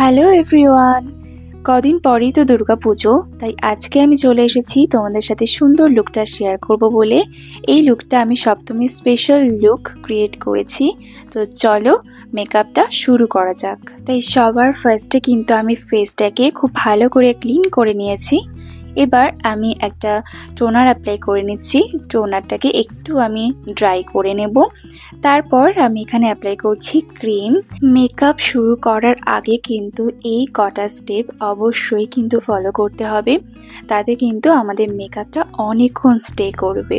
Hello everyone, কদিন পরেই তো দুর্গাপুজো, তাই আজকে আমি চলে এসেছি তোমাদের সাথে সুন্দর লুকটা শেয়ার করব বলে। এই লুকটা আমি সপ্তমীর স্পেশাল লুক ক্রিয়েট করেছি। তো চলো মেকআপটা শুরু করা যাক। তাই সবার ফার্স্টে কিন্তু আমি ফেসটাকে খুব ভালো করে ক্লিন করে নিয়েছি। এবার আমি একটা টোনার অ্যাপ্লাই করে নিচ্ছি। টোনারটাকে একটু আমি ড্রাই করে নেব। তারপর আমি এখানে অ্যাপ্লাই করছি ক্রিম। মেকআপ শুরু করার আগে কিন্তু এই কটা স্টেপ অবশ্যই কিন্তু ফলো করতে হবে, তাতে কিন্তু আমাদের মেকআপটা অনেকক্ষণ স্টে করবে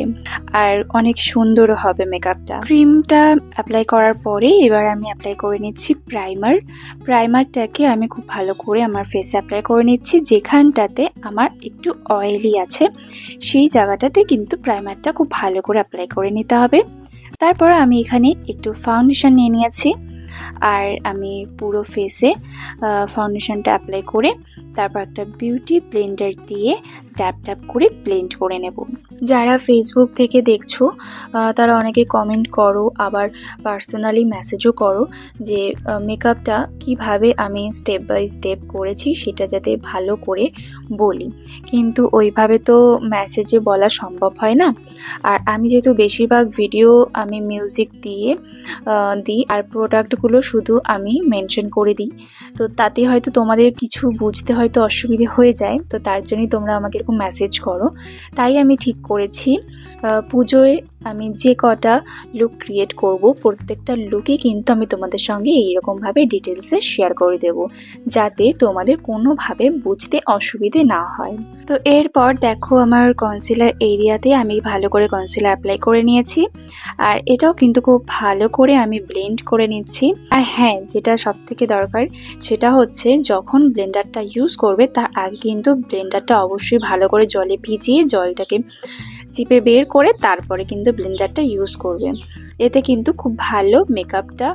আর অনেক সুন্দর হবে মেকআপটা। ক্রিমটা অ্যাপ্লাই করার পরে এবার আমি অ্যাপ্লাই করে নিচ্ছি প্রাইমারটাকে আমি খুব ভালো করে আমার ফেসে অ্যাপ্লাই করে নিচ্ছি। যেখানটাতে আমার একটু অয়েলি আছে সেই জায়গাটাতে কিন্তু প্রাইমারটা খুব ভালো করে অ্যাপ্লাই করে নিতে হবে। তারপর আমি এখানে একটু ফাউন্ডেশন নিয়ে নিয়েছি আর আমি পুরো ফেসে ফাউন্ডেশনটা অ্যাপ্লাই করে তারপর একটা বিউটি ব্লেন্ডার দিয়ে ট্যাপ ট্যাপ করে ব্লেন্ড করে নেব। যারা ফেসবুক থেকে দেখছো তারা অনেকে কমেন্ট করো, আবার পার্সোনালি মেসেজও করো যে মেকআপটা কিভাবে আমি স্টেপ বাই স্টেপ করেছি সেটা যাতে ভালো করে বলি, কিন্তু ওইভাবে তো মেসেজে বলা সম্ভব হয় না। আর আমি যেহেতু বেশিরভাগ ভিডিও আমি মিউজিক দিয়ে দিই আর প্রোডাক্টগুলো শুধু আমি মেনশন করে দিই, তো তাতে হয়তো তোমাদের কিছু বুঝতে হয়তো অসুবিধে হয়ে যায়, তো তার জন্যই তোমরা আমাকে এরকম মেসেজ করো। তাই আমি ঠিক করেছি পুজোয় আমি যে কটা লুক ক্রিয়েট করব প্রত্যেকটা লুকই কিন্তু আমি তোমাদের সঙ্গে এইরকমভাবে ডিটেলসে শেয়ার করে দেব, যাতে তোমাদের কোনোভাবে বুঝতে অসুবিধে না হয়। তো এরপর দেখো আমার কনসিলার এরিয়াতে আমি ভালো করে কনসিলার অ্যাপ্লাই করে নিয়েছি আর এটাও কিন্তু খুব ভালো করে আমি ব্লেন্ড করে নিচ্ছি। আর হ্যাঁ, যেটা সব থেকে দরকার সেটা হচ্ছে যখন ব্লেন্ডারটা ইউজ করবে তার আগে কিন্তু ব্লেন্ডারটা অবশ্যই ভালো করে জলে ভিজিয়ে জলটাকে চিপে বের করে তারপরে কিন্তু ব্লেন্ডারটা ইউজ করবে। এতে কিন্তু খুব ভালো মেকআপটা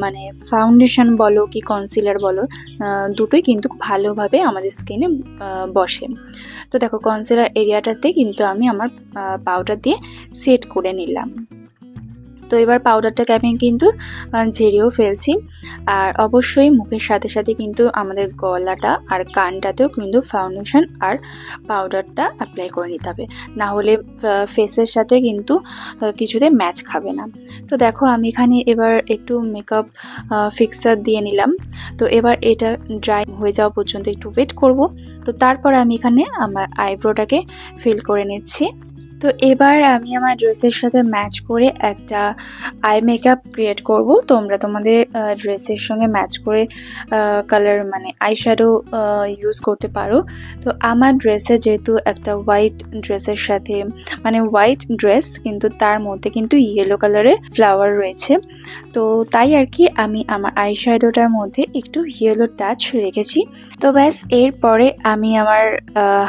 মানে ফাউন্ডেশন বলো কি কনসিলার বলো দুটোই কিন্তু খুব ভালোভাবে আমাদের স্কিনে বসে। তো দেখো কনসিলার এরিয়াটাতে কিন্তু আমি আমার পাউডার দিয়ে সেট করে নিলাম। তো এবার পাউডারটাকে আমি কিন্তু ঝেড়েও ফেলছি। আর অবশ্যই মুখের সাথে সাথে কিন্তু আমাদের গলাটা আর কানটাতেও কিন্তু ফাউন্ডেশন আর পাউডারটা অ্যাপ্লাই করে নিতে হবে, না হলে ফেসের সাথে কিন্তু কিছুতে ম্যাচ খাবে না। তো দেখো আমি এখানে এবার একটু মেকআপ ফিক্সার দিয়ে নিলাম। তো এবার এটা ড্রাই হয়ে যাওয়া পর্যন্ত একটু ওয়েট করব। তো তারপর আমি এখানে আমার আইব্রোটাকে ফিল করে নিচ্ছি। তো এবার আমি আমার ড্রেসের সাথে ম্যাচ করে একটা আই মেকআপ ক্রিয়েট করব। তোমরা তোমাদের ড্রেসের সঙ্গে ম্যাচ করে কালার মানে আই শ্যাডো ইউজ করতে পারো। তো আমার ড্রেসে যেহেতু একটা হোয়াইট ড্রেসের সাথে মানে হোয়াইট ড্রেস কিন্তু তার মধ্যে কিন্তু ইয়েলো কালারের ফ্লাওয়ার রয়েছে, তো তাই আর কি আমি আমার আই শ্যাডোটার মধ্যে একটু ইয়েলো টাচ রেখেছি। তো ব্যাস এরপরে আমি আমার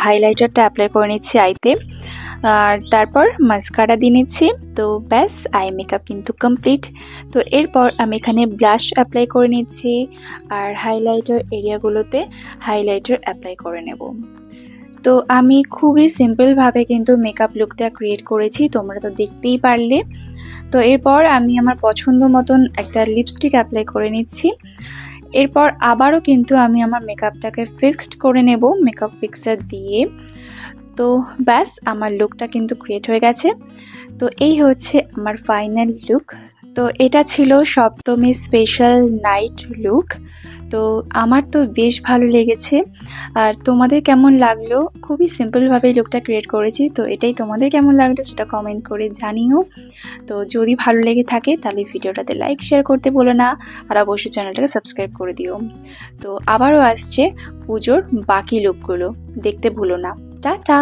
হাইলাইটারটা অ্যাপ্লাই করে নিচ্ছি আইতে, আর তারপর মাস্কারা দিয়ে নিচ্ছি। তো ব্যাস আই মেকআপ কিন্তু কমপ্লিট। তো এরপর আমি এখানে ব্লাশ অ্যাপ্লাই করে নিচ্ছি আর হাইলাইটার এরিয়াগুলোতে হাইলাইটার অ্যাপ্লাই করে নেব। তো আমি খুবই সিম্পলভাবে কিন্তু মেকআপ লুকটা ক্রিয়েট করেছি, তোমরা তো দেখতেই পারলে। তো এরপর আমি আমার পছন্দ মতন একটা লিপস্টিক অ্যাপ্লাই করে নিচ্ছি। এরপর আবারও কিন্তু আমি আমার মেকআপটাকে ফিক্সড করে নেব মেকআপ ফিক্সার দিয়ে। তো ব্যাস আমার লুকটা কিন্তু ক্রিয়েট হয়ে গেছে। তো এই হচ্ছে আমার ফাইনাল লুক। তো এটা ছিল সপ্তমী স্পেশাল নাইট লুক। তো আমার তো বেশ ভালো লেগেছে, আর তোমাদের কেমন লাগলো? খুবই সিম্পলভাবে লুকটা ক্রিয়েট করেছি, তো এটাই তোমাদের কেমন লাগলো সেটা কমেন্ট করে জানিও। তো যদি ভালো লেগে থাকে তাহলে ভিডিওটাতে লাইক শেয়ার করতে ভুলো না, আর অবশ্যই চ্যানেলটাকে সাবস্ক্রাইব করে দিও। তো আবারও আসছে পুজোর বাকি লুকগুলো, দেখতে ভুলো না। টাটা।